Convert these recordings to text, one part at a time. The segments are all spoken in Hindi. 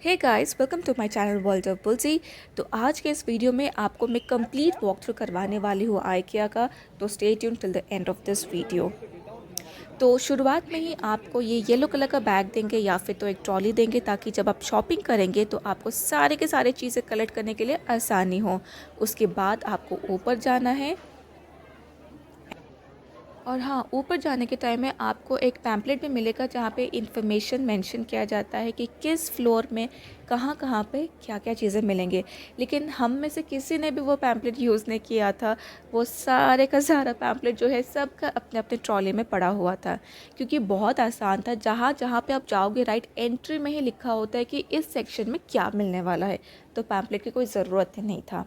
Hey guys, welcome to my channel world of बुल्जी। तो आज के इस वीडियो में आपको मैं कंप्लीट वॉक थ्रू करवाने वाली हूँ आइकिया का। तो stay tune till the end of this video. तो शुरुआत में ही आपको ये येलो कलर का बैग देंगे या फिर तो एक ट्रॉली देंगे, ताकि जब आप शॉपिंग करेंगे तो आपको सारे के सारे चीज़ें कलेक्ट करने के लिए आसानी हो। उसके बाद आपको ऊपर जाना है। और हाँ, ऊपर जाने के टाइम में आपको एक पैम्पलेट भी मिलेगा जहाँ पे इंफॉर्मेशन मेंशन किया जाता है कि किस फ्लोर में कहाँ पे क्या क्या चीज़ें मिलेंगे। लेकिन हम में से किसी ने भी वो पैम्पलेट यूज़ नहीं किया था। वो सारे का सारा पैम्पलेट जो है सबका अपने अपने ट्रॉली में पड़ा हुआ था, क्योंकि बहुत आसान था। जहाँ जहाँ पे आप जाओगे राइट एंट्री में ही लिखा होता है कि इस सेक्शन में क्या मिलने वाला है, तो पैम्पलेट की कोई ज़रूरत ही नहीं था।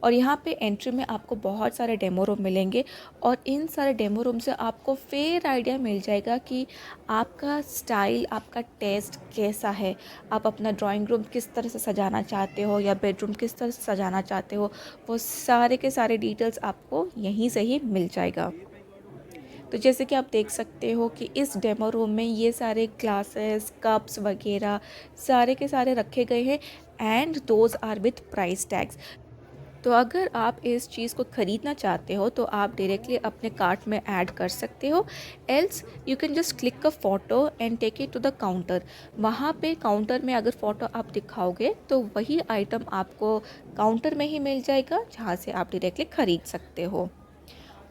और यहाँ पे एंट्री में आपको बहुत सारे डेमो रूम मिलेंगे, और इन सारे डेमो रूम से आपको फेयर आइडिया मिल जाएगा कि आपका स्टाइल, आपका टेस्ट कैसा है। आप अपना ड्राइंग रूम किस तरह से सजाना चाहते हो या बेडरूम किस तरह से सजाना चाहते हो, वो सारे के सारे डिटेल्स आपको यहीं से ही मिल जाएगा। तो जैसे कि आप देख सकते हो कि इस डेमो रूम में ये सारे ग्लासेस, कप्स वगैरह सारे के सारे रखे गए हैं, and those are with price tags. तो अगर आप इस चीज़ को ख़रीदना चाहते हो तो आप डायरेक्टली अपने कार्ट में ऐड कर सकते हो। Else you can just click a photo and take it to the counter. वहाँ पे काउंटर में अगर फ़ोटो आप दिखाओगे तो वही आइटम आपको काउंटर में ही मिल जाएगा, जहाँ से आप डायरेक्टली ख़रीद सकते हो।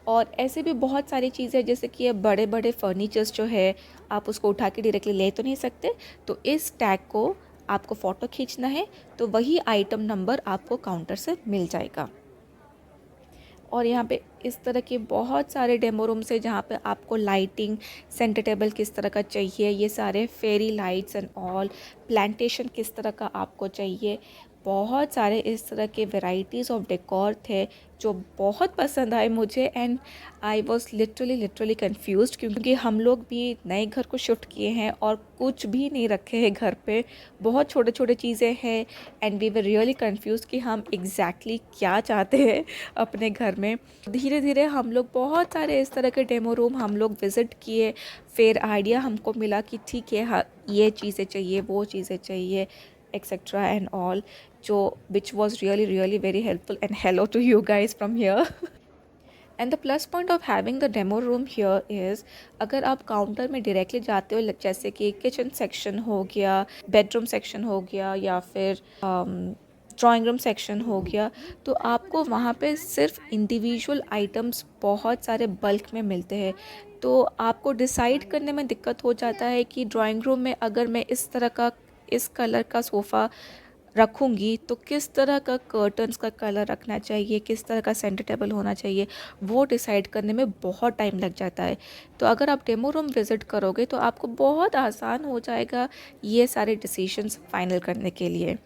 और ऐसे भी बहुत सारी चीज़ें, जैसे कि ये बड़े बड़े फर्नीचर्स जो है, आप उसको उठा के डायरेक्टली ले तो नहीं सकते। तो इस टैग को आपको फ़ोटो खींचना है, तो वही आइटम नंबर आपको काउंटर से मिल जाएगा। और यहाँ पे इस तरह के बहुत सारे डेमो रूम्स है जहाँ पे आपको लाइटिंग, सेंटर टेबल किस तरह का चाहिए, ये सारे fairy lights and all, plantation किस तरह का आपको चाहिए, बहुत सारे इस तरह के वेराइटीज़ ऑफ डेकोर थे जो बहुत पसंद आए मुझे। And I was literally confused, क्योंकि हम लोग भी नए घर को शिफ्ट किए हैं और कुछ भी नहीं रखे हैं घर पे। बहुत छोटे छोटे चीज़ें हैं, and we were really confuse कि हम एग्जैक्टली क्या चाहते हैं अपने घर में। धीरे धीरे हम लोग बहुत सारे इस तरह के डेमो रूम हम लोग विज़िट किए। फिर आइडिया हमको मिला कि ठीक है, हाँ ये चीज़ें चाहिए, वो चीज़ें चाहिए, एक्सेट्रा एंड ऑल, जो which was really very helpful, and hello to you guys from here. And the plus point of having the demo room here is, अगर आप काउंटर में डायरेक्टली जाते हो, जैसे कि किचन सेक्शन हो गया, बेडरूम सेक्शन हो गया, या फिर ड्राइंग रूम सेक्शन हो गया, तो आपको वहाँ पे सिर्फ इंडिविजुअल आइटम्स बहुत सारे बल्क में मिलते हैं। तो आपको डिसाइड करने में दिक्कत हो जाता है कि ड्राइंग रूम में अगर मैं इस तरह का, इस कलर का सोफ़ा रखूँगी तो किस तरह का कर्टन्स का कलर रखना चाहिए, किस तरह का सेंटर टेबल होना चाहिए, वो डिसाइड करने में बहुत टाइम लग जाता है। तो अगर आप डेमो रूम विज़िट करोगे तो आपको बहुत आसान हो जाएगा ये सारे डिसीजंस फाइनल करने के लिए।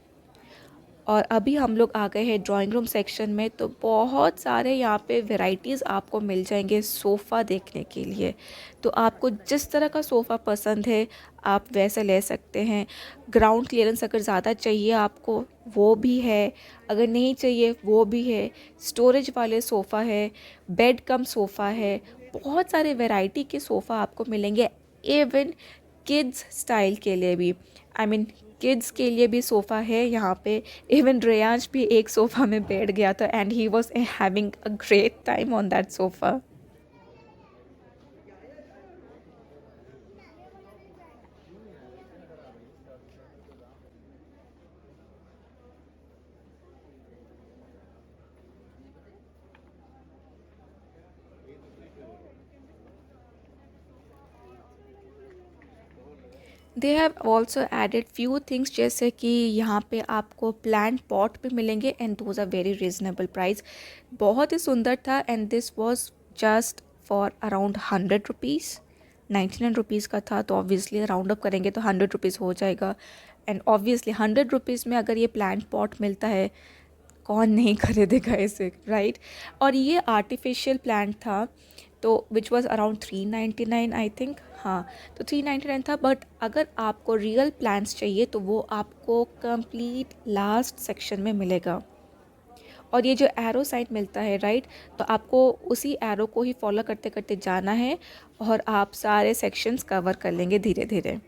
और अभी हम लोग आ गए हैं ड्राइंग रूम सेक्शन में, तो बहुत सारे यहाँ पे वैरायटीज़ आपको मिल जाएंगे सोफ़ा देखने के लिए। तो आपको जिस तरह का सोफ़ा पसंद है आप वैसा ले सकते हैं। ग्राउंड क्लियरेंस अगर ज़्यादा चाहिए आपको, वो भी है। अगर नहीं चाहिए वो भी है। स्टोरेज वाले सोफ़ा है, बेड कम सोफ़ा है, बहुत सारे वैरायटी के सोफ़ा आपको मिलेंगे। इवन किड्स स्टाइल के लिए भी, आई मीन किड्स के लिए भी सोफ़ा है यहाँ पे। इवन रेयांश भी एक सोफ़ा में बैठ गया था, and he was having a great time on that sofa. They have also added few things, जैसे कि यहाँ पे आपको प्लांट पॉट भी मिलेंगे, and those are very reasonable price. बहुत ही सुंदर था, and this was just for around 100 rupees. 99 rupees का था, तो ऑब्वियसली राउंड अप करेंगे तो 100 रुपीज़ हो जाएगा। एंड ऑब्वियसली 100 रुपीज़ में अगर ये प्लांट पॉट मिलता है, कौन नहीं खरीदेगा इसे, राइट। और ये आर्टिफिशियल प्लांट था, तो which was around 399 I think. हाँ, तो 399 था। बट अगर आपको रियल प्लांट्स चाहिए तो वो आपको कंप्लीट लास्ट सेक्शन में मिलेगा। और ये जो एरो साइन मिलता है राइट, तो आपको उसी एरो को ही फॉलो करते करते जाना है, और आप सारे सेक्शंस कवर कर लेंगे धीरे धीरे।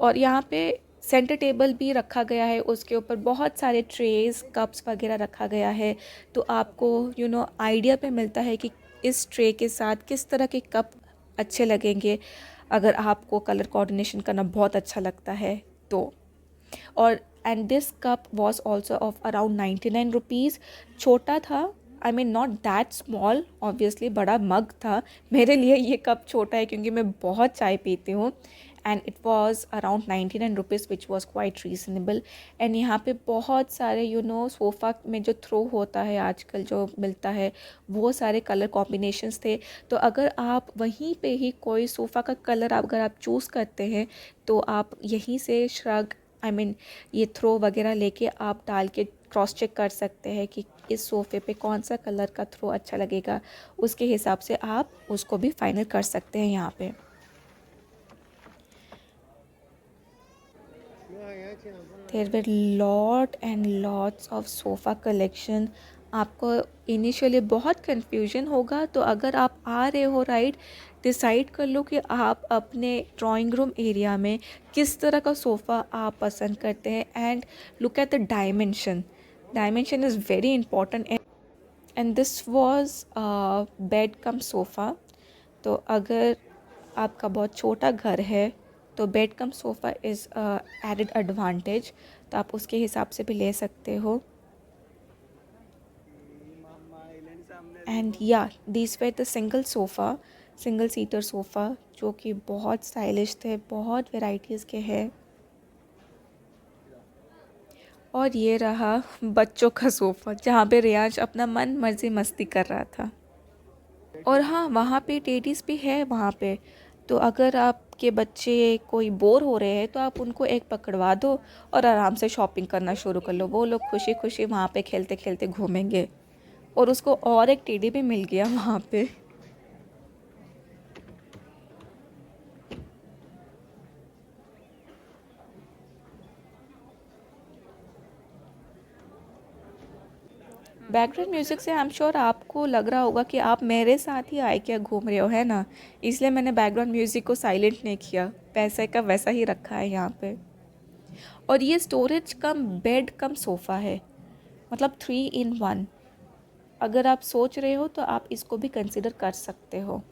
और यहाँ पे सेंटर टेबल भी रखा गया है, उसके ऊपर बहुत सारे ट्रेस कप्स वगैरह रखा गया है। तो आपको आइडिया पे मिलता है कि इस ट्रे के साथ किस तरह के कप अच्छे लगेंगे, अगर आपको कलर कोऑर्डिनेशन करना बहुत अच्छा लगता है तो। और and this cup was also of around 99 rupees. छोटा था, I mean not that small, obviously बड़ा मग था। मेरे लिए ये कप छोटा है क्योंकि मैं बहुत चाय पीती हूँ। And it was around 99 rupees which was quite reasonable. And यहाँ पे बहुत सारे सोफ़ा में जो थ्रो होता है आजकल जो मिलता है, वो सारे कलर कॉम्बिनेशंस थे। तो अगर आप वहीं पे ही कोई सोफ़ा का कलर अगर आप चूज़ करते हैं तो आप यहीं से श्रग आई मीन ये थ्रो वगैरह लेके आप डाल के क्रॉस चेक कर सकते हैं कि इस सोफ़े पे कौन सा कलर का थ्रो अच्छा लगेगा। उसके हिसाब से आप उसको भी फाइनल कर सकते हैं यहाँ पे। There were lot and lots of sofa collection. आपको इनिशियली बहुत कन्फ्यूजन होगा, तो अगर आप आ रहे हो राइट, डिसाइड कर लो कि आप अपने ड्राइंग रूम एरिया में किस तरह का सोफ़ा आप पसंद करते हैं। And look at the dimension, dimension is very important. And this was bed cum sofa. तो अगर आपका बहुत छोटा घर है तो bed cum sofa is added advantage, तो आप उसके हिसाब से भी ले सकते हो। एंड या this way the single sofa, single seater sofa जो कि बहुत स्टाइलिश थे, बहुत वेराइटीज़ के हैं। और ये रहा बच्चों का सोफ़ा जहाँ पे रियांश अपना मन मर्जी मस्ती कर रहा था। और हाँ, वहाँ पे टेडीज़ भी है वहाँ पे। तो अगर आपके बच्चे कोई बोर हो रहे हैं तो आप उनको एक पकड़वा दो और आराम से शॉपिंग करना शुरू कर लो। वो लोग खुशी खुशी वहाँ पे खेलते खेलते घूमेंगे। और उसको और एक टेडी भी मिल गया वहाँ पे। बैकग्राउंड म्यूज़िक से आई एम श्योर आपको लग रहा होगा कि आप मेरे साथ ही आए क्या घूम रहे हो, है ना। इसलिए मैंने बैकग्राउंड म्यूज़िक को साइलेंट नहीं किया, वैसे का वैसा ही रखा है यहाँ पे। और ये storage cum bed cum sofa है, मतलब 3 in 1। अगर आप सोच रहे हो तो आप इसको भी कंसिडर कर सकते हो।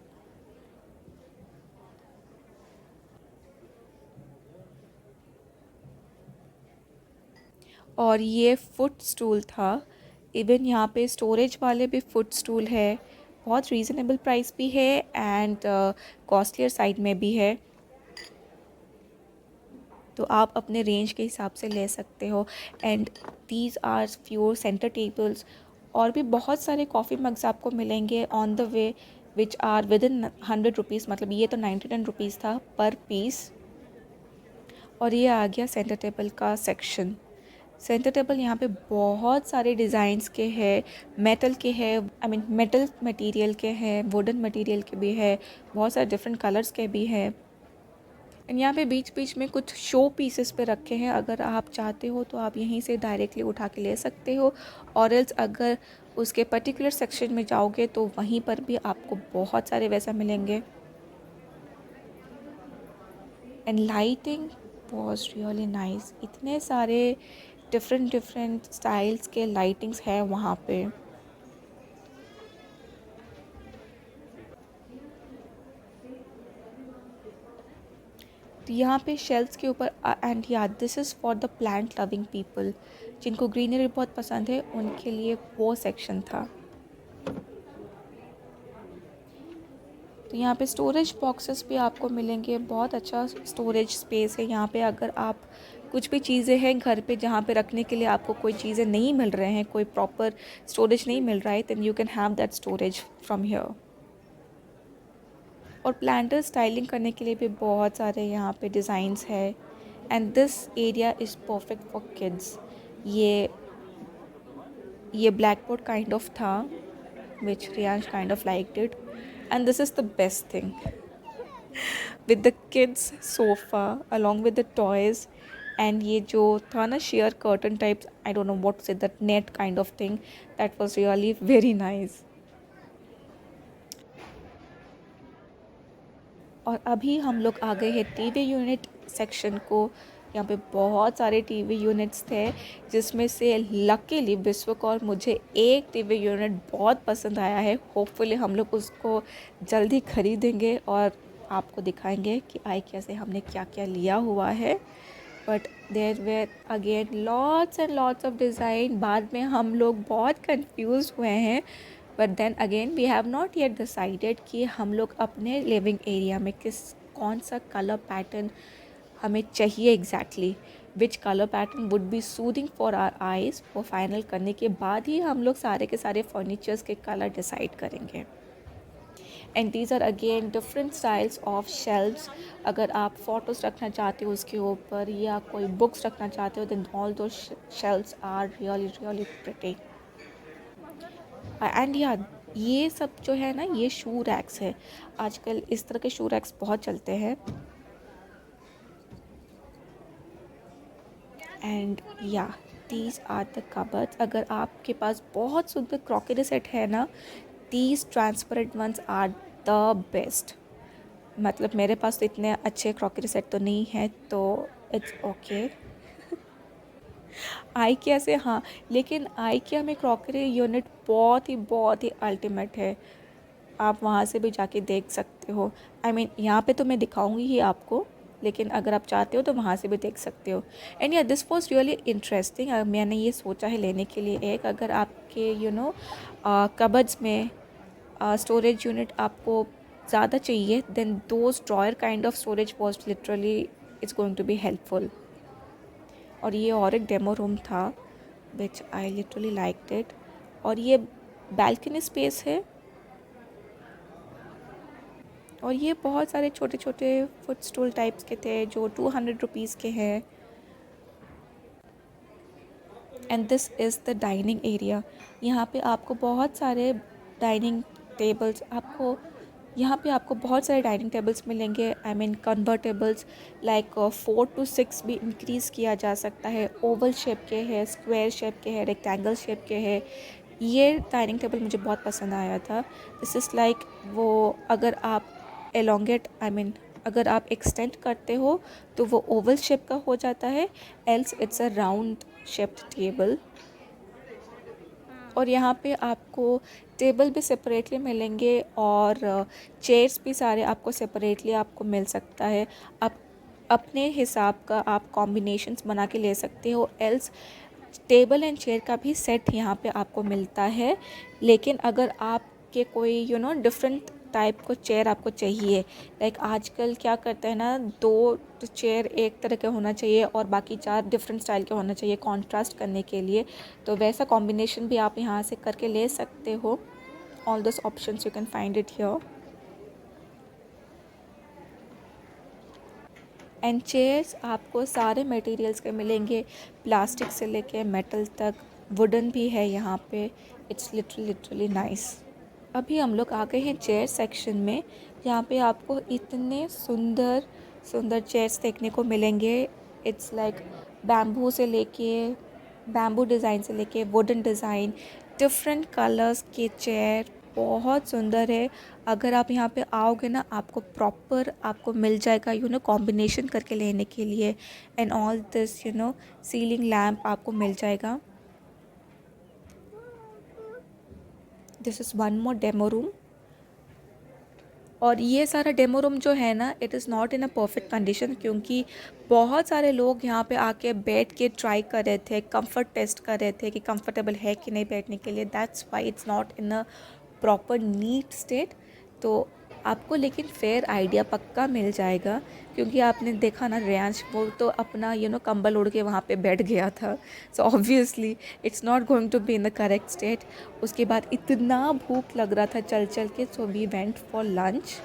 और ये फुट स्टूल था। इवन यहाँ पे स्टोरेज वाले भी फुट स्टूल है, बहुत रीज़नेबल प्राइस भी है एंड कॉस्टलियर साइड में भी है। तो आप अपने रेंज के हिसाब से ले सकते हो। And these are few center tables. और भी बहुत सारे कॉफ़ी मग्स आपको मिलेंगे on the way which are within 100 rupees, मतलब ये तो 99 रुपीज़ था पर पीस। और ये आ गया सेंटर टेबल का सेक्शन। सेंटर टेबल यहाँ पे बहुत सारे डिज़ाइंस के हैं, मेटल के हैं, आई मीन मेटल मटेरियल के हैं, वुडन मटेरियल के भी है, बहुत सारे डिफरेंट कलर्स के भी हैं। एंड यहाँ पे बीच बीच में कुछ शो पीसेस पे रखे हैं, अगर आप चाहते हो तो आप यहीं से डायरेक्टली उठा के ले सकते हो। और एल्स अगर उसके पर्टिकुलर सेक्शन में जाओगे तो वहीं पर भी आपको बहुत सारे वैसा मिलेंगे। And lighting was really nice, इतने सारे डिफरेंट डिफरेंट स्टाइल्स के लाइटिंग्स है वहाँ पे। तो यहाँ पे शेल्फ्स के ऊपर एंड या this is for the plant loving people, जिनको ग्रीनरी बहुत पसंद है उनके लिए वो सेक्शन था। तो यहाँ पे स्टोरेज बॉक्सेस भी आपको मिलेंगे, बहुत अच्छा स्टोरेज स्पेस है यहाँ पे। अगर आप कुछ भी चीज़ें हैं घर पे जहाँ पे रखने के लिए आपको कोई चीज़ें नहीं मिल रहे हैं, कोई प्रॉपर स्टोरेज नहीं मिल रहा है, then you can have that storage from here. और प्लांटर स्टाइलिंग करने के लिए भी बहुत सारे यहाँ पे डिज़ाइंस है। And this area is perfect for kids. ये ब्लैक बोर्ड काइंड ऑफ था which Riansh kind of liked it. And this is the best thing with the kids sofa along with the toys। and ये जो था ना sheer curtain types, I don't know what to say, that net kind of thing, that was really very nice। और अभी हम लोग आ गए हैं टीवी यूनिट सेक्शन को, यहाँ पे बहुत सारे टीवी यूनिट्स थे, जिसमें से लकीली विश्वक और मुझे एक टीवी यूनिट बहुत पसंद आया है। होपफुली हम लोग उसको जल्दी ख़रीदेंगे और आपको दिखाएंगे कि IKEA से हमने क्या क्या लिया हुआ है। But there were again lots and lots of design. बाद में हम लोग बहुत कंफ्यूज हुए हैं, but then again we have not yet decided कि हम लोग अपने लिविंग एरिया में कौन सा कलर पैटर्न हमें चाहिए exactly, which colour pattern would be soothing for our eyes. वो फाइनल करने के बाद ही हम लोग सारे के सारे फर्नीचर्स के कलर डिसाइड करेंगे। And these are again different styles of shelves. अगर आप फ़ोटोज़ रखना चाहते हो उसके ऊपर या कोई बुक्स रखना चाहते हो, then all those shelves are really really pretty. And या ये सब जो है ना, ये शू रैक्स है। आजकल इस तरह के शू रैक्स बहुत चलते हैं। एंड या दीज आर द कबर्ड्स। अगर आपके पास बहुत सुंदर क्रॉकरी सेट है ना, these transparent ones are the best. मतलब मेरे पास तो इतने अच्छे क्रॉकरी सेट तो नहीं है, तो इट्स ओके। IKEA से हाँ, लेकिन IKEA में क्रॉकरी यूनिट बहुत ही अल्टीमेट है। आप वहाँ से भी जाके देख सकते हो। आई मीन यहाँ पे तो मैं दिखाऊंगी ही आपको, लेकिन अगर आप चाहते हो तो वहाँ से भी देख सकते हो। एंड या दिस वॉज रियली इंटरेस्टिंग। मैंने ये सोचा है लेने के लिए एक, अगर आपके कबर्ड्स में स्टोरेज यूनिट आपको ज़्यादा चाहिए, then those drawer kind of storage was literally it's going to be helpful. और ये और एक डेमो रूम था which I literally liked it. और ये बैल्कनी स्पेस है, और ये बहुत सारे छोटे छोटे फुट स्टूल टाइप्स के थे जो 200 रुपीज़ के हैं। And this is the dining area. यहाँ पे आपको बहुत सारे डाइनिंग टेबल्स यहाँ पे आपको बहुत सारे डाइनिंग टेबल्स मिलेंगे। I mean convertibles, like 4 to 6 भी इंक्रीज़ किया जा सकता है। ओवल शेप के है, स्क्वायर शेप के है, रेक्टेंगल शेप के है। ये डाइनिंग टेबल मुझे बहुत पसंद आया था। दिस इज़ लाइक वो, अगर आप एलोंगेट अगर आप एक्सटेंड करते हो तो वो ओवल शेप का हो जाता है, else it's a round shaped table. और यहाँ पे आपको टेबल भी सेपरेटली मिलेंगे और चेयर्स भी सारे आपको सेपरेटली आपको मिल सकता है। आप अपने हिसाब का आप कॉम्बिनेशंस बना के ले सकते हो, एल्स टेबल एंड चेयर का भी सेट यहाँ पे आपको मिलता है। लेकिन अगर आपके कोई डिफरेंट टाइप को चेयर आपको चाहिए, लाइक आजकल क्या करते हैं ना, 2 चेयर एक तरह के होना चाहिए और बाकी 4 डिफरेंट स्टाइल के होना चाहिए कॉन्ट्रास्ट करने के लिए, तो वैसा कॉम्बिनेशन भी आप यहाँ से करके ले सकते हो। All this options you can find it here. And chairs आपको सारे मटेरियल्स के मिलेंगे, प्लास्टिक से लेके मेटल तक, वुडन भी है यहाँ पे। It's literally nice. अभी हम लोग आ गए हैं चेयर सेक्शन में। यहाँ पे आपको इतने सुंदर सुंदर चेयर्स देखने को मिलेंगे। इट्स लाइक बैम्बू डिज़ाइन से लेके वुडन डिज़ाइन, डिफरेंट कलर्स के चेयर, बहुत सुंदर है। अगर आप यहाँ पे आओगे ना, आपको प्रॉपर आपको मिल जाएगा कॉम्बिनेशन करके लेने के लिए। And all this ceiling lamp आपको मिल जाएगा। This is one more demo room. और ये सारा डेमो रूम जो है ना, it is not in a perfect condition, क्योंकि बहुत सारे लोग यहाँ पे आके बैठ के ट्राई कर रहे थे, कंफर्ट टेस्ट कर रहे थे कि कंफर्टेबल है कि नहीं बैठने के लिए। That's why it's not in a proper neat state. तो आपको लेकिन फेयर आइडिया पक्का मिल जाएगा, क्योंकि आपने देखा ना, रेयांश वो तो अपना कंबल ओढ़ के वहाँ पे बैठ गया था। So obviously it's not going to be in the correct state. उसके बाद इतना भूख लग रहा था चल चल के, so we went for lunch.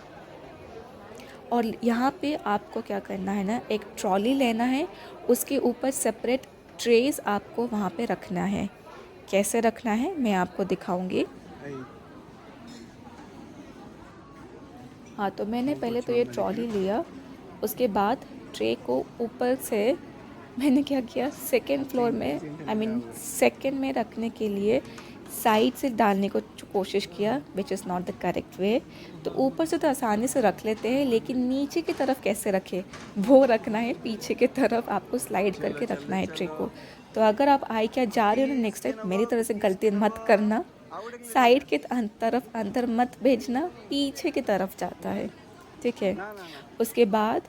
और यहाँ पे आपको क्या करना है ना, एक ट्रॉली लेना है, उसके ऊपर सेपरेट ट्रेस आपको वहाँ पे रखना है। कैसे रखना है मैं आपको दिखाऊंगी। हाँ, तो मैंने पहले तो ये ट्रॉली लिया, उसके बाद ट्रे को ऊपर से मैंने क्या किया, सेकंड फ्लोर में सेकंड में रखने के लिए साइड से डालने को कोशिश किया, which is not the correct way. तो ऊपर से तो आसानी से रख लेते हैं, लेकिन नीचे की तरफ कैसे रखें, वो रखना है। पीछे की तरफ आपको स्लाइड करके रखना है ट्रे को। तो अगर आप आई क्या जा रहे हो ना नेक्स्ट टाइम, मेरी तरह से गलती मत करना। साइड के तरफ अंदर मत भेजना, पीछे की तरफ जाता है, ठीक है। उसके बाद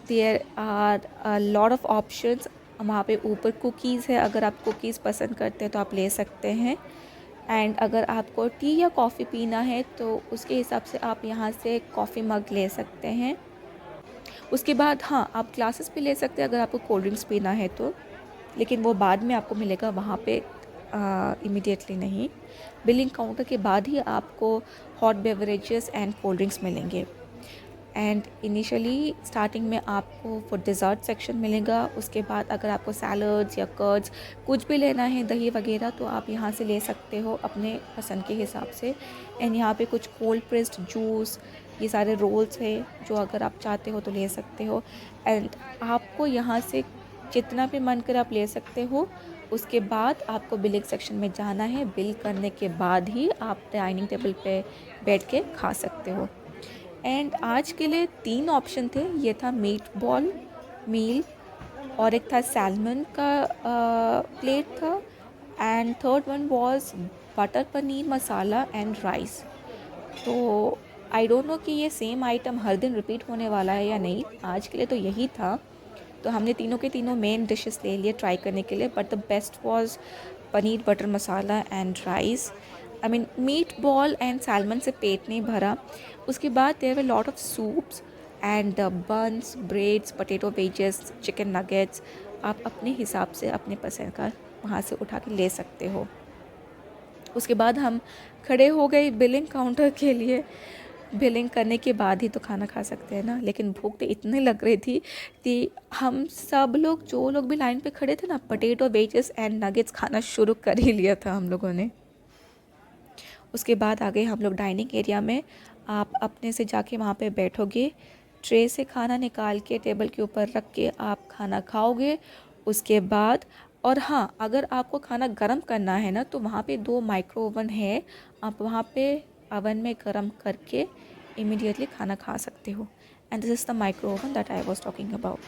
there are lot of options. वहाँ पे ऊपर कुकीज़ है, अगर आप कुकीज़ पसंद करते हैं तो आप ले सकते हैं। एंड अगर आपको टी या कॉफ़ी पीना है तो उसके हिसाब से आप यहाँ से कॉफ़ी मग ले सकते हैं। उसके बाद हाँ, आप ग्लासेस भी ले सकते हैं अगर आपको कोल्ड ड्रिंक्स पीना है तो, लेकिन वो बाद में आपको मिलेगा, वहाँ पे इमीडिएटली नहीं। बिलिंग काउंटर के बाद ही आपको hot beverages and cold drinks मिलेंगे। एंड इनिशियली स्टार्टिंग में आपको फॉर डिज़र्ट सेक्शन मिलेगा। उसके बाद अगर आपको सैलड्स या कर्ड्स कुछ भी लेना है, दही वगैरह, तो आप यहाँ से ले सकते हो अपने पसंद के हिसाब से। एंड यहाँ पे कुछ कोल्ड प्रेस्ड जूस, ये सारे रोल्स है जो अगर आप चाहते हो तो ले सकते हो। एंड आपको यहाँ से जितना भी मन कर आप ले सकते हो। उसके बाद आपको बिलिंग सेक्शन में जाना है, बिल करने के बाद ही आप डाइनिंग टेबल पे बैठ के खा सकते हो। एंड आज के लिए 3 ऑप्शन थे, ये था मीट बॉल मील, और एक था सैल्मन का प्लेट था, and third one was butter paneer masala and rice. तो आई डोंट नो कि ये सेम आइटम हर दिन रिपीट होने वाला है या नहीं। आज के लिए तो यही था। तो हमने तीनों के तीनों मेन डिशेस ले लिए ट्राई करने के लिए, but the best was paneer butter masala and rice. I mean meat ball and salmon से पेट नहीं भरा। उसके बाद there were lot of soups and buns, breads, potato wedges, chicken nuggets. आप अपने हिसाब से अपने पसंद का वहाँ से उठा के ले सकते हो। उसके बाद हम खड़े हो गए बिलिंग काउंटर के लिए। बिलिंग करने के बाद ही तो खाना खा सकते हैं ना, लेकिन भूख तो इतनी लग रही थी कि हम सब लोग, जो लोग भी लाइन पे खड़े थे ना, पोटैटो वेजेस एंड नगेट्स खाना शुरू कर ही लिया था हम लोगों ने। उसके बाद आ गए हम लोग डाइनिंग एरिया में। आप अपने से जाके वहाँ पे बैठोगे, ट्रे से खाना निकाल के टेबल के ऊपर रख के आप खाना खाओगे। उसके बाद, और हाँ, अगर आपको खाना गर्म करना है ना, तो वहाँ पे 2 माइक्रो ओवन है, आप वहाँ पे ओवन में गर्म करके इमीडिएटली खाना खा सकते हो। And this is the micro oven that I was talking about.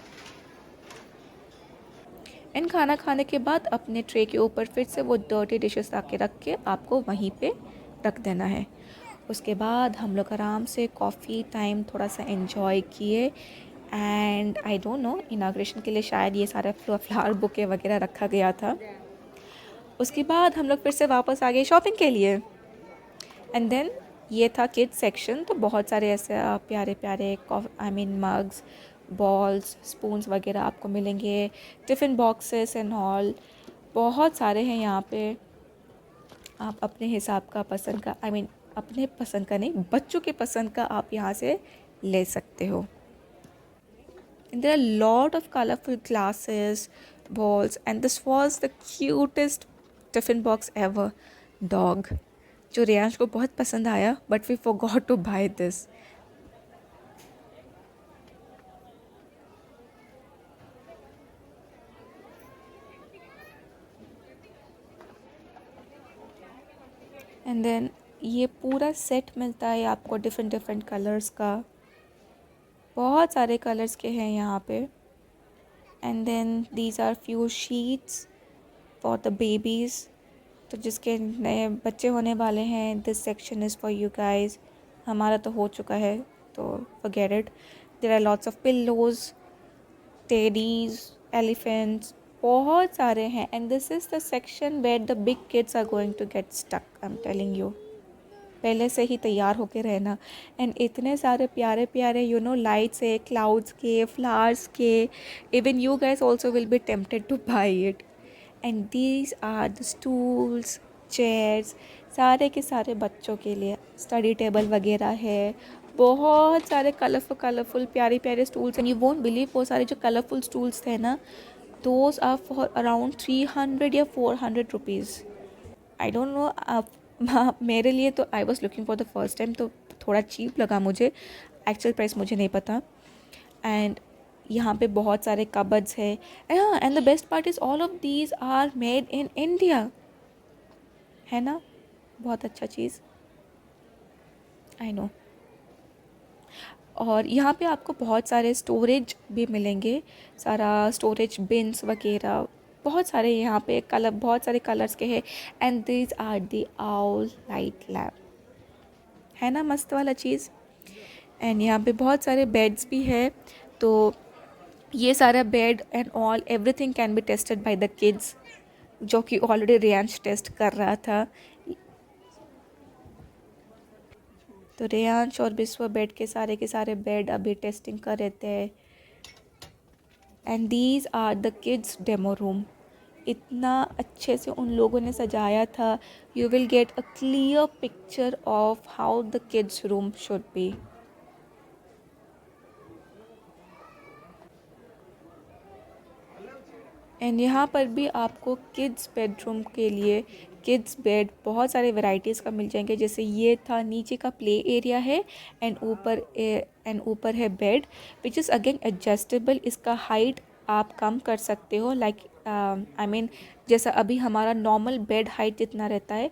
And खाना खाने के बाद अपने ट्रे के ऊपर फिर से वो डर्टी डिशेस आके रख के आपको वहीं पे रख देना है। उसके बाद हम लोग आराम से कॉफ़ी टाइम थोड़ा सा एंजॉय किए। And I don't know, inauguration के लिए शायद ये सारा फ्लावर बुके वगैरह रखा गया था। उसके बाद हम लोग फिर से वापस आ गए शॉपिंग के लिए। एंड देन ये था किड्स सेक्शन। तो बहुत सारे ऐसे प्यारे प्यारे मग्स, बॉल्स, स्पून्स वगैरह आपको मिलेंगे, टिफ़िन बॉक्सेस एंड ऑल, बहुत सारे हैं यहाँ पे। आप अपने हिसाब का पसंद का, अपने पसंद का नहीं, बच्चों के पसंद का आप यहाँ से ले सकते हो। And there are a lot of colorful glasses, balls, and this was the cutest tiffin box ever, dog, जो रेयांश को बहुत पसंद आया, but we forgot to buy this. And then ये पूरा सेट मिलता है आपको डिफरेंट डिफरेंट कलर्स का, बहुत सारे कलर्स के हैं यहाँ पे। And then these are few sheets for the babies, तो जिसके नए बच्चे होने वाले हैं, this section is for you guys. हमारा तो हो चुका है, तो forget it. There are lots of pillows, teddies, elephants, बहुत सारे हैं। And this is the section where the big kids are going to get stuck, I am telling you. पहले से ही तैयार होके रहना। एंड इतने सारे प्यारे प्यारे लाइट्स है, क्लाउड्स के, फ्लावर्स के। Even you guys also will be tempted to buy it. And these are the stools, chairs, सारे के सारे बच्चों के लिए। स्टडी टेबल वगैरह है, बहुत सारे कलरफुल प्यारे प्यारे stools. And you won't believe, वो सारे जो कलरफुल स्टूल्स थे ना, दोज आर फॉर अराउंड 300 या 400 रुपीज़। आई डोंट नो, आप मेरे लिए तो I was looking for the first time, तो थोड़ा चीप लगा मुझे। एक्चुअल प्राइस मुझे नहीं पता। एंड यहाँ पे बहुत सारे कबर्ड्स है। And the best part is all of these are made in India, है ना। बहुत अच्छा चीज़, आई नो। और यहाँ पे आपको बहुत सारे स्टोरेज भी मिलेंगे, सारा स्टोरेज बिन्स वगैरह, बहुत सारे यहाँ पे कलर, बहुत सारे कलर्स के हैं। And these are the owl light lamp, है ना मस्त वाला चीज़। एंड यहाँ पे बहुत सारे बेड्स भी है, तो ये सारा bed and all everything can be tested by the kids, जो कि ऑलरेडी रेयांश टेस्ट कर रहा था। तो रेयांश और विश्व बेड के सारे बेड अभी टेस्टिंग कर रहे थे। And these are the kids demo room, इतना अच्छे से उन लोगों ने सजाया था। You will get a clear picture of how the kids room should be. And यहाँ पर भी आपको किड्स बेडरूम के लिए किड्स बेड बहुत सारे वैरायटीज़ का मिल जाएंगे। जैसे ये था, नीचे का प्ले एरिया है एंड ऊपर है bed which is again adjustable. इसका हाइट आप कम कर सकते हो, लाइक आई मीन जैसा अभी हमारा नॉर्मल बेड हाइट जितना रहता है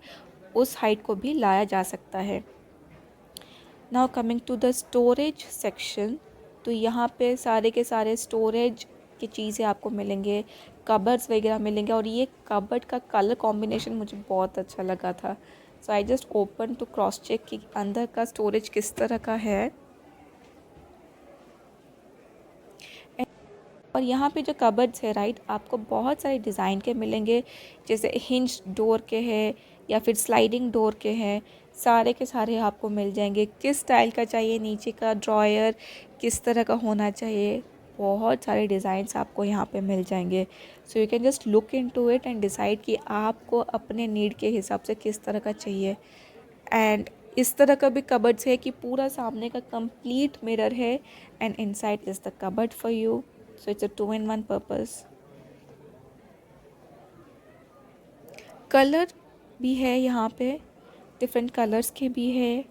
उस हाइट को भी लाया जा सकता है। Now coming to the storage section, तो यहाँ पे सारे के सारे स्टोरेज की चीज़ें आपको मिलेंगे, कबर्ड्स वगैरह मिलेंगे। और ये कबर्ड का कलर कॉम्बिनेशन मुझे बहुत अच्छा लगा था। So I just open to cross check कि अंदर का स्टोरेज किस तरह का है। और यहाँ पे जो कबर्ड्स है राइट, आपको बहुत सारे डिज़ाइन के मिलेंगे, जैसे हिंज डोर के हैं या फिर स्लाइडिंग डोर के हैं, सारे के सारे आपको मिल जाएंगे। किस स्टाइल का चाहिए, नीचे का ड्रॉयर किस तरह का होना चाहिए, बहुत सारे डिज़ाइंस आपको यहाँ पे मिल जाएंगे। So you can just look into it and decide कि आपको अपने नीड के हिसाब से किस तरह का चाहिए। एंड इस तरह का भी कबर्ड्स है कि पूरा सामने का कंप्लीट मिरर है and inside is the cupboard for you. So it's a 2-in-1 purpose. Colour भी है यहाँ पे, डिफरेंट कलर्स के भी है।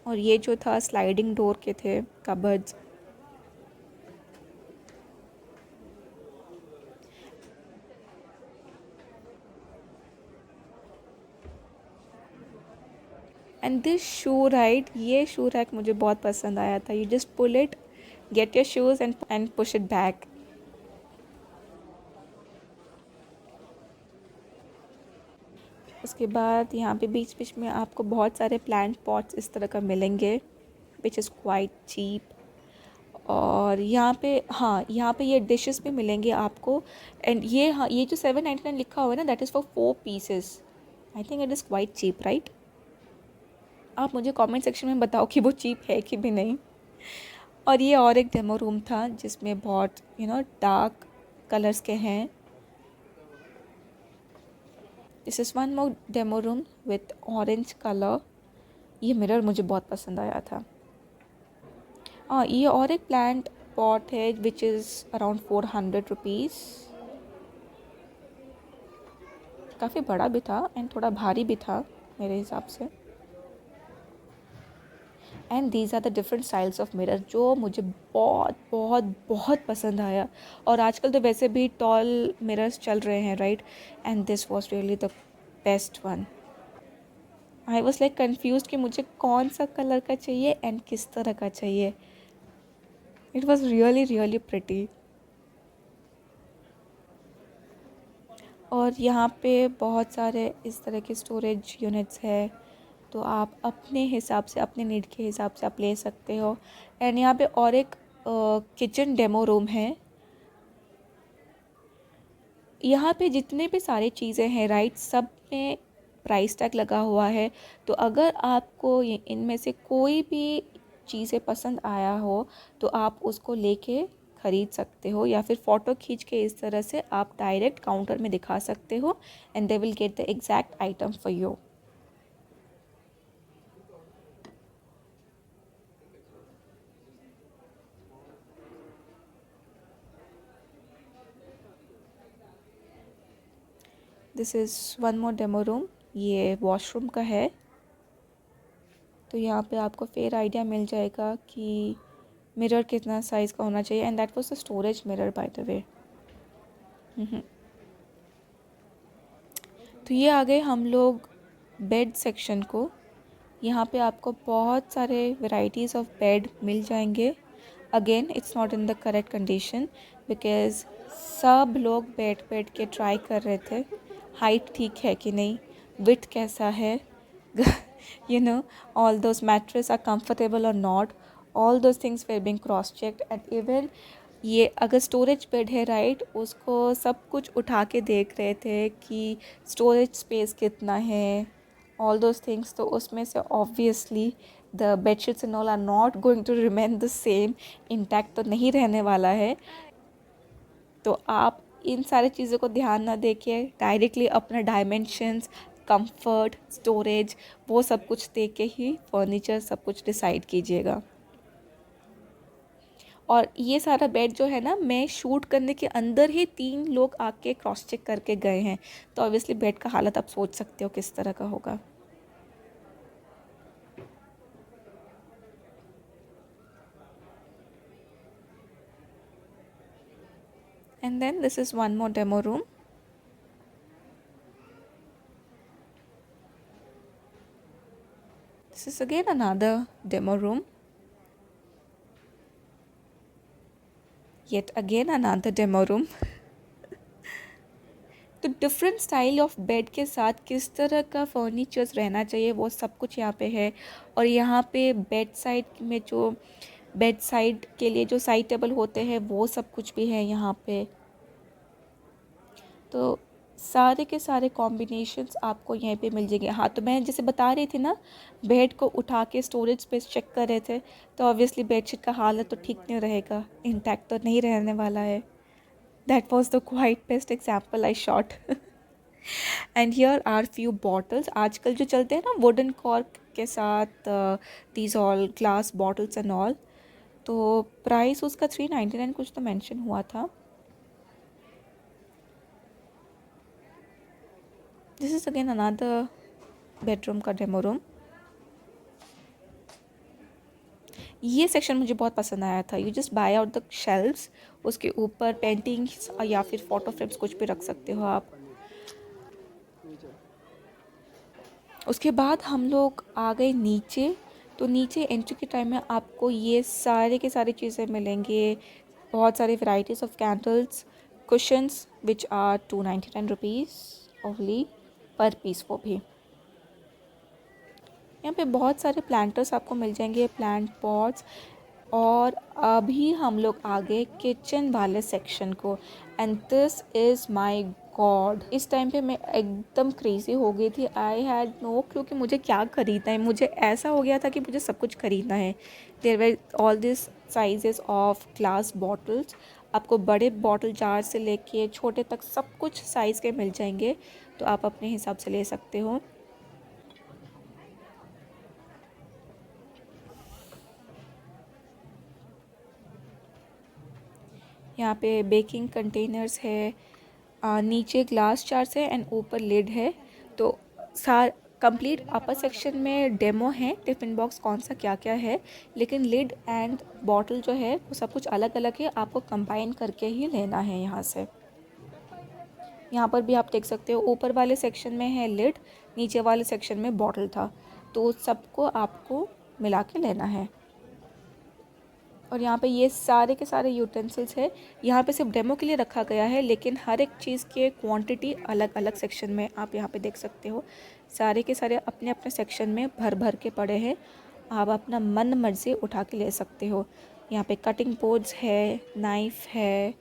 और ये जो था स्लाइडिंग डोर के थे cupboards. And this shoe right, ये शू रैक मुझे बहुत पसंद आया था। You just pull it, get your shoes and push it back. उसके बाद यहाँ पे बीच बीच में आपको बहुत सारे प्लांट पॉट्स इस तरह का मिलेंगे विच इज़ क्वाइट चीप। और यहाँ पे, हाँ यहाँ पे ये डिशेस भी मिलेंगे आपको। एंड ये, हाँ ये जो 799 लिखा हुआ है ना, that is for 4 pieces. I think it is quite cheap right. आप मुझे कमेंट सेक्शन में बताओ कि वो चीप है कि भी नहीं। और ये और एक डेमो रूम था जिसमें बहुत डार्क कलर्स के हैं। This is one more demo room with orange colour. ये मिरर मुझे बहुत पसंद आया था। हाँ, ये और एक प्लांट पॉट है विच इज़ अराउंड 400 रुपीज़। काफ़ी बड़ा भी था एंड थोड़ा भारी भी था मेरे हिसाब से। And these are the different styles of mirror जो मुझे बहुत बहुत बहुत पसंद आया। और आजकल तो वैसे भी टॉल मिरर्स चल रहे हैं right, and this was really the best one. I was like confuse कि मुझे कौन सा कलर का चाहिए एंड किस तरह का चाहिए। It was really really pretty. और यहाँ पे बहुत सारे इस तरह के स्टोरेज यूनिट्स है, तो आप अपने हिसाब से, अपने नीड के हिसाब से आप ले सकते हो। एंड यहाँ पे और एक किचन डेमो रूम है। यहाँ पे जितने भी सारी चीज़ें हैं राइट, सब में प्राइस टैग लगा हुआ है। तो अगर आपको इनमें से कोई भी चीज़ें पसंद आया हो तो आप उसको लेके ख़रीद सकते हो, या फिर फ़ोटो खींच के इस तरह से आप डायरेक्ट काउंटर में दिखा सकते हो and they will get the exact item for you. This is one more demo room, ये वॉशरूम का है। तो यहाँ पे आपको फेयर आइडिया मिल जाएगा कि मिरर कितना साइज़ का होना चाहिए। And that was the storage mirror by the way. तो ये आ गए हम लोग बेड सेक्शन को। यहाँ पे आपको बहुत सारे वैरायटीज़ ऑफ बेड मिल जाएंगे। Again it's not in the correct condition because सब लोग बैठ बैठ के ट्राई कर रहे थे हाइट ठीक है कि नहीं, विड्थ कैसा है, you know, all those mattress are comfortable or not, all those things were being cross checked and even ये अगर स्टोरेज बेड है राइट, उसको सब कुछ उठा के देख रहे थे कि स्टोरेज स्पेस कितना है, ऑल दोज थिंग्स। तो उसमें से obviously the bedsheets and all are not going to remain the same, intact तो नहीं रहने वाला है। तो आप इन सारी चीज़ों को ध्यान ना देखिए, डायरेक्टली अपना डायमेंशंस, कंफर्ट, स्टोरेज वो सब कुछ देख के ही फर्नीचर सब कुछ डिसाइड कीजिएगा। और ये सारा बेड जो है ना, मैं शूट करने के अंदर ही 3 लोग आके क्रॉस चेक करके गए हैं, तो ऑब्वियसली बेड का हालत आप सोच सकते हो किस तरह का होगा। And then this is one more demo room. This is again another demo room. Yet again another demo room. तो डिफरेंट स्टाइल ऑफ बेड के साथ किस तरह का फर्नीचर्स रहना चाहिए वो सब कुछ यहाँ पे है। और यहाँ पे बेड साइड में जो बेड साइड के लिए जो साइड टेबल होते हैं वो सब कुछ भी है यहाँ पे। तो सारे के सारे कॉम्बिनेशंस आपको यहीं पे मिल जाएंगे। हाँ, तो मैं जैसे बता रही थी ना, बेड को उठा के स्टोरेज स्पेस चेक कर रहे थे, तो ऑब्वियसली बेडशीट का हालत तो ठीक नहीं रहेगा, इंटैक्ट तो नहीं रहने वाला है। That was the quite best example I shot. And here are few bottles, आजकल जो चलते हैं ना वुडन कॉर्क के साथ, these all glass bottles and all. तो प्राइस उसका 399 कुछ तो मेंशन हुआ था। This is again another bedroom का डेमो रूम। ये सेक्शन मुझे बहुत पसंद आया था। You just buy out the shelves, उसके ऊपर पेंटिंग्स या फिर फोटो फ्रेम्स कुछ भी रख सकते हो आप। उसके बाद हम लोग आ गए नीचे। तो नीचे एंट्री के टाइम में आपको ये सारे के सारी चीज़ें मिलेंगे। बहुत सारी varieties of candles, cushions which are 299 rupees only per piece वो भी। यहाँ पे बहुत सारे प्लांटर्स आपको मिल जाएंगे, प्लांट पॉट्स। और अभी हम लोग आ गए किचन वाले सेक्शन को। And this is my God, इस टाइम पे मैं एकदम क्रेज़ी हो गई थी। आई हैड नो क्लू कि मुझे क्या ख़रीदना है। मुझे ऐसा हो गया था कि मुझे सब कुछ ख़रीदना है। There were all this sizes of glass bottles, आपको बड़े बॉटल जार से लेके छोटे तक सब कुछ साइज़ के मिल जाएंगे, तो आप अपने हिसाब से ले सकते हो। यहाँ पे बेकिंग कंटेनर्स है, नीचे ग्लास जार्स है एंड ऊपर लिड है। तो सार कंप्लीट अपर सेक्शन में डेमो है टिफ़िन बॉक्स कौन सा क्या क्या है, लेकिन लिड एंड बॉटल जो है वो सब कुछ अलग अलग है, आपको कंबाइन करके ही लेना है यहाँ से। यहाँ पर भी आप देख सकते हो, ऊपर वाले सेक्शन में है लिड, नीचे वाले सेक्शन में बॉटल था, तो सबको आपको मिला के लेना है। और यहाँ पे ये सारे के सारे यूटेंसिल्स है। यहाँ पे सिर्फ डेमो के लिए रखा गया है, लेकिन हर एक चीज़ के क्वांटिटी अलग अलग सेक्शन में आप यहाँ पे देख सकते हो। सारे के सारे अपने अपने सेक्शन में भर भर के पड़े हैं, आप अपना मन मर्जी उठा के ले सकते हो। यहाँ पे कटिंग बोर्ड्स है, नाइफ है।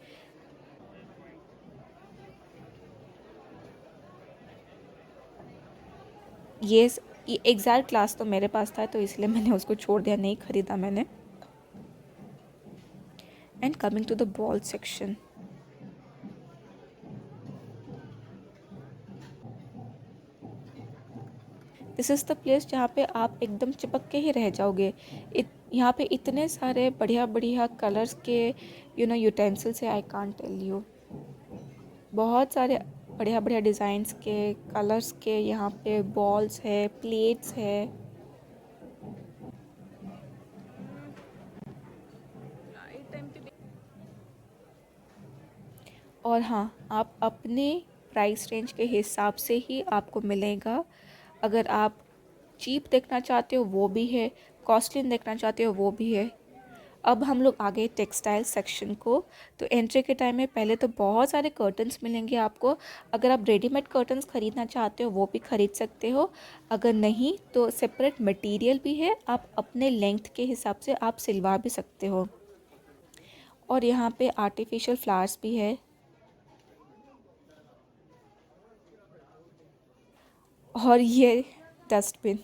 ये एग्जैक्ट क्लास तो मेरे पास था, तो इसलिए मैंने उसको छोड़ दिया, नहीं ख़रीदा मैंने। And coming to the ball section, this is the place जहाँ पे आप एकदम चिपक के ही रह जाओगे। यहाँ पे इतने सारे बढ़िया बढ़िया कलर्स के यूटेंसिल्स है, आई कांट टेल यू। बहुत सारे बढ़िया बढ़िया डिज़ाइंस के, कलर्स के यहाँ पे बॉल्स है, प्लेट्स है। और हाँ, आप अपने प्राइस रेंज के हिसाब से ही आपको मिलेगा। अगर आप चीप देखना चाहते हो वो भी है, कॉस्टली देखना चाहते हो वो भी है। अब हम लोग आ गए टेक्सटाइल सेक्शन को। तो एंट्री के टाइम में पहले तो बहुत सारे कर्टन्स मिलेंगे आपको। अगर आप रेडीमेड कर्टन्स ख़रीदना चाहते हो वो भी ख़रीद सकते हो, अगर नहीं तो सेपरेट मटेरियल भी है, आप अपने लेंथ के हिसाब से आप सिलवा भी सकते हो। और यहाँ पे आर्टिफिशियल फ्लावर्स भी है। और ये डस्टबिन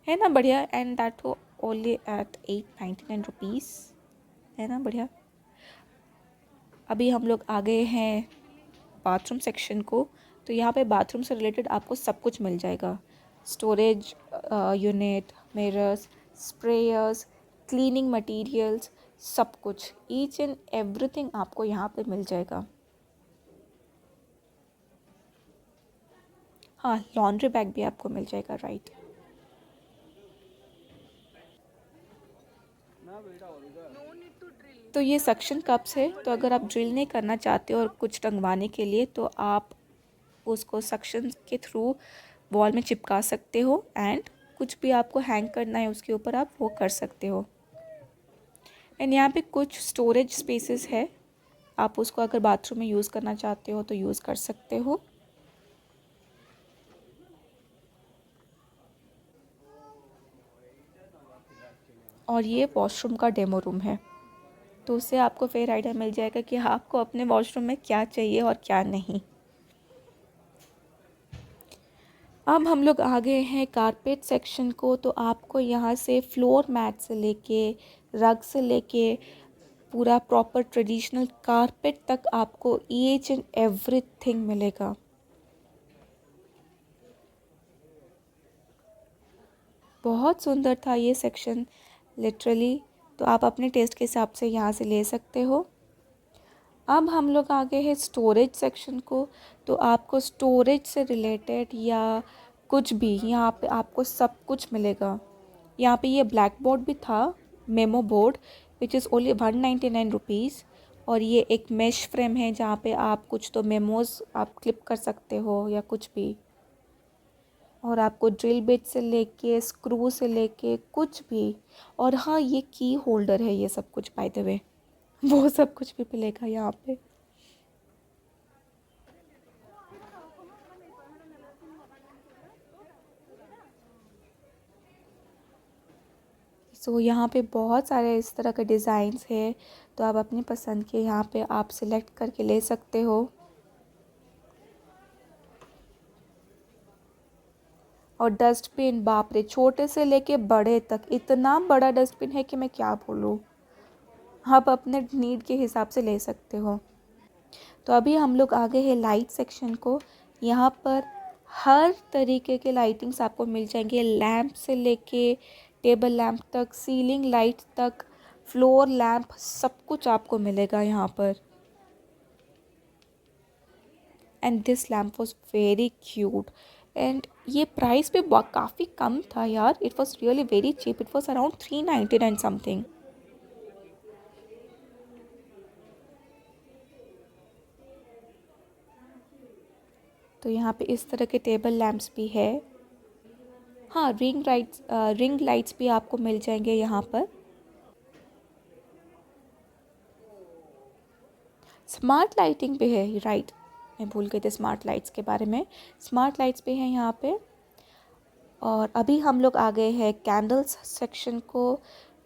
है ना बढ़िया, एंड दैट हो ओनली एट 899 रुपीज़, है ना बढ़िया। अभी हम लोग आ गए हैं बाथरूम सेक्शन को। तो यहाँ पे बाथरूम से रिलेटेड आपको सब कुछ मिल जाएगा। Storage unit, mirrors, sprayers, cleaning materials, सब कुछ, ईच एंड एवरीथिंग आपको यहाँ पे मिल जाएगा। हाँ, लॉन्ड्री बैग भी आपको मिल जाएगा, राइट। तो ये सक्शन कप्स है। तो अगर आप ड्रिल नहीं करना चाहते हो और कुछ टंगवाने के लिए, तो आप उसको सक्शन के थ्रू वॉल में चिपका सकते हो, एंड कुछ भी आपको हैंग करना है उसके ऊपर आप वो कर सकते हो। एंड यहाँ पे कुछ स्टोरेज स्पेसेस है, आप उसको अगर बाथरूम में यूज़ करना चाहते हो तो यूज़ कर सकते हो। और ये वॉशरूम का डेमो रूम है। तो उससे आपको फिर आइडिया मिल जाएगा कि आपको अपने वॉशरूम में क्या चाहिए और क्या नहीं। अब हम लोग आ गए हैं कारपेट सेक्शन को। तो आपको यहाँ से फ्लोर मैट से लेके रग से लेके पूरा प्रॉपर ट्रेडिशनल कारपेट तक आपको ईच एंड एवरीथिंग मिलेगा। बहुत सुंदर था ये सेक्शन लिटरली। तो आप अपने टेस्ट के हिसाब से यहाँ से ले सकते हो। अब हम लोग आ गए हैं स्टोरेज सेक्शन को। तो आपको स्टोरेज से रिलेटेड या कुछ भी यहाँ पे आपको सब कुछ मिलेगा। यहाँ पे ये ब्लैक बोर्ड भी था, memo board, which is only 199 rupees. और ये एक मेश फ्रेम है जहाँ पे आप कुछ तो मेमोज़ आप क्लिप कर सकते हो या कुछ भी। और आपको ड्रिल बिट से लेके स्क्रू से लेके कुछ भी। और हाँ, ये की होल्डर है, ये सब कुछ बाय द वे वो सब कुछ भी मिलेगा यहाँ पे। सो यहाँ पे बहुत सारे इस तरह के डिज़ाइंस है। तो आप अपनी पसंद के यहाँ पे आप सिलेक्ट करके ले सकते हो। और डस्टबिन, बाप रे, छोटे से लेके बड़े तक इतना बड़ा डस्टबिन है कि मैं क्या बोलूँ। आप अपने नीड के हिसाब से ले सकते हो। तो अभी हम लोग आ गए हैं लाइट सेक्शन को। यहाँ पर हर तरीके के लाइटिंग्स आपको मिल जाएंगे, लैंप से लेके टेबल लैंप तक, सीलिंग लाइट तक, फ्लोर लैंप, सब कुछ आपको मिलेगा यहाँ पर। And this lamp was very cute. And ये प्राइस भी काफ़ी कम था यार, it was really very cheap, it was around 399 something. तो यहाँ पे इस तरह के टेबल लैम्प्स भी है। हाँ, रिंग लाइट्स भी आपको मिल जाएंगे यहाँ पर। स्मार्ट लाइटिंग भी है, राइट, मैं भूल गई थी स्मार्ट लाइट्स के बारे में। स्मार्ट लाइट्स भी हैं यहाँ पे। और अभी हम लोग आ गए हैं कैंडल्स सेक्शन को।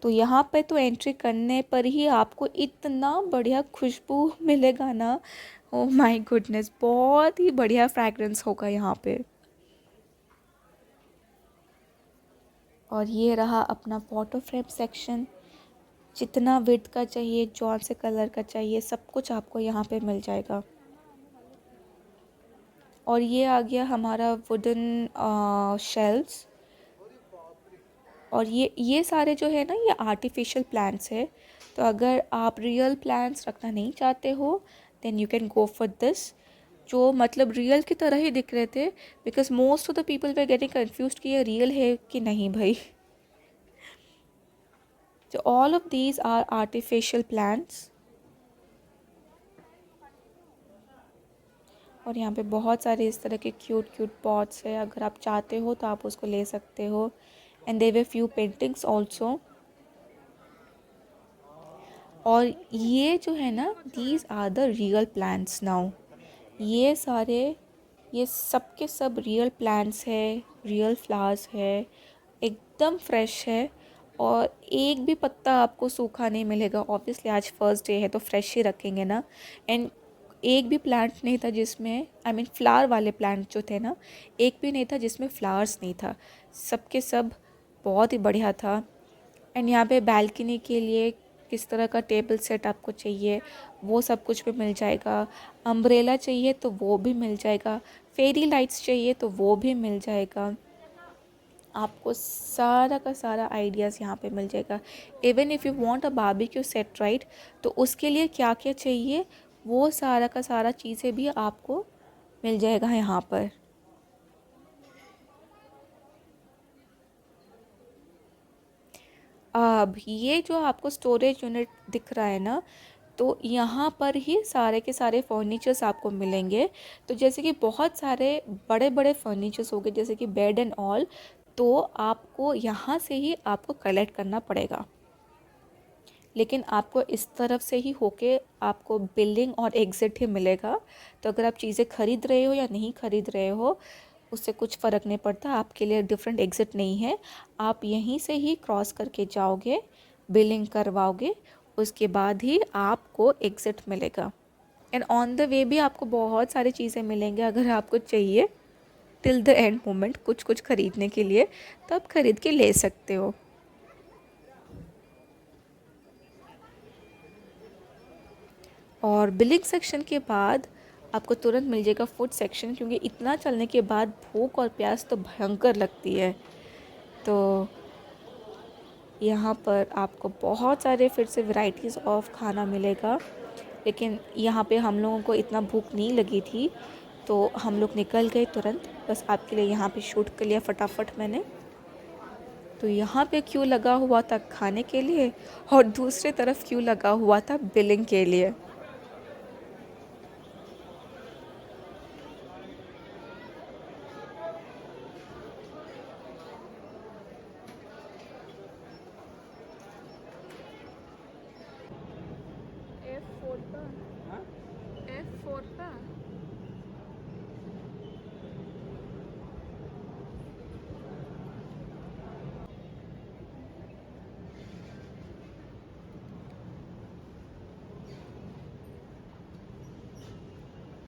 तो यहाँ पे तो एंट्री करने पर ही आपको इतना बढ़िया खुशबू मिलेगा ना, ओ माय गुडनेस, बहुत ही बढ़िया फ्रैग्रेंस होगा यहाँ पे। और ये रहा अपना फोटो फ्रेम सेक्शन। जितना विड्थ का चाहिए, जौन से कलर का चाहिए, सब कुछ आपको यहाँ पे मिल जाएगा। और ये आ गया हमारा वुडन शेल्व्स। और ये सारे जो है ना, ये आर्टिफिशियल प्लांट्स है। तो अगर आप रियल प्लांट्स रखना नहीं चाहते हो, then you can go for this, जो मतलब रियल की तरह ही दिख रहे थे। Because most of the people we getting confuse कि ये रियल है कि नहीं भाई। तो all of these are artificial plants. और यहाँ पे बहुत सारे इस तरह के क्यूट क्यूट पॉट्स है, अगर आप चाहते हो तो आप उसको ले सकते हो। And there were few paintings also. और ये जो है ना, these are the real plants now. ये सारे, ये सब के सब रियल प्लांट्स है, रियल फ्लावर्स है, एकदम फ्रेश है। और एक भी पत्ता आपको सूखा नहीं मिलेगा। ऑब्वियसली आज फर्स्ट डे है तो फ्रेश ही रखेंगे ना। एंड एक भी प्लांट नहीं था जिसमें, आई मीन फ्लावर वाले प्लांट जो थे ना, एक भी नहीं था जिसमें फ्लावर्स नहीं था। सब के सब बहुत ही बढ़िया था। एंड यहाँ पे बैल्कनी के लिए किस तरह का टेबल सेट आपको चाहिए वो सब कुछ भी मिल जाएगा। अम्ब्रेला चाहिए तो वो भी मिल जाएगा। फेरी लाइट्स चाहिए तो वो भी मिल जाएगा। आपको सारा का सारा आइडियाज़ यहाँ पे मिल जाएगा। Even if you want a barbecue set right, तो उसके लिए क्या क्या चाहिए वो सारा का सारा चीज़ें भी आपको मिल जाएगा यहाँ पर। अब ये जो आपको स्टोरेज यूनिट दिख रहा है ना, तो यहाँ पर ही सारे के सारे फर्नीचर्स आपको मिलेंगे। तो जैसे कि बहुत सारे बड़े बड़े फर्नीचर्स हो गए, जैसे कि बेड एंड ऑल, तो आपको यहाँ से ही आपको कलेक्ट करना पड़ेगा। लेकिन आपको इस तरफ से ही होके आपको बिल्डिंग और एग्ज़िट ही मिलेगा। तो अगर आप चीज़ें ख़रीद रहे हो या नहीं ख़रीद रहे हो उससे कुछ फ़र्क नहीं पड़ता, आपके लिए डिफरेंट एग्ज़िट नहीं है। आप यहीं से ही क्रॉस करके जाओगे, बिलिंग करवाओगे, उसके बाद ही आपको एग्ज़िट मिलेगा। एंड ऑन द वे भी आपको बहुत सारी चीज़ें मिलेंगे अगर आपको चाहिए टिल द एंड मोमेंट कुछ कुछ ख़रीदने के लिए, तो आप ख़रीद के ले सकते हो। और बिलिंग सेक्शन के बाद आपको तुरंत मिल जाएगा फूड सेक्शन, क्योंकि इतना चलने के बाद भूख और प्यास तो भयंकर लगती है। तो यहाँ पर आपको बहुत सारे फिर से वैरायटीज़ ऑफ खाना मिलेगा। लेकिन यहाँ पे हम लोगों को इतना भूख नहीं लगी थी तो हम लोग निकल गए तुरंत, बस आपके लिए यहाँ पे शूट कर लिया फटाफट मैंने। तो यहाँ पे क्यों लगा हुआ था खाने के लिए और दूसरे तरफ क्यों लगा हुआ था बिलिंग के लिए।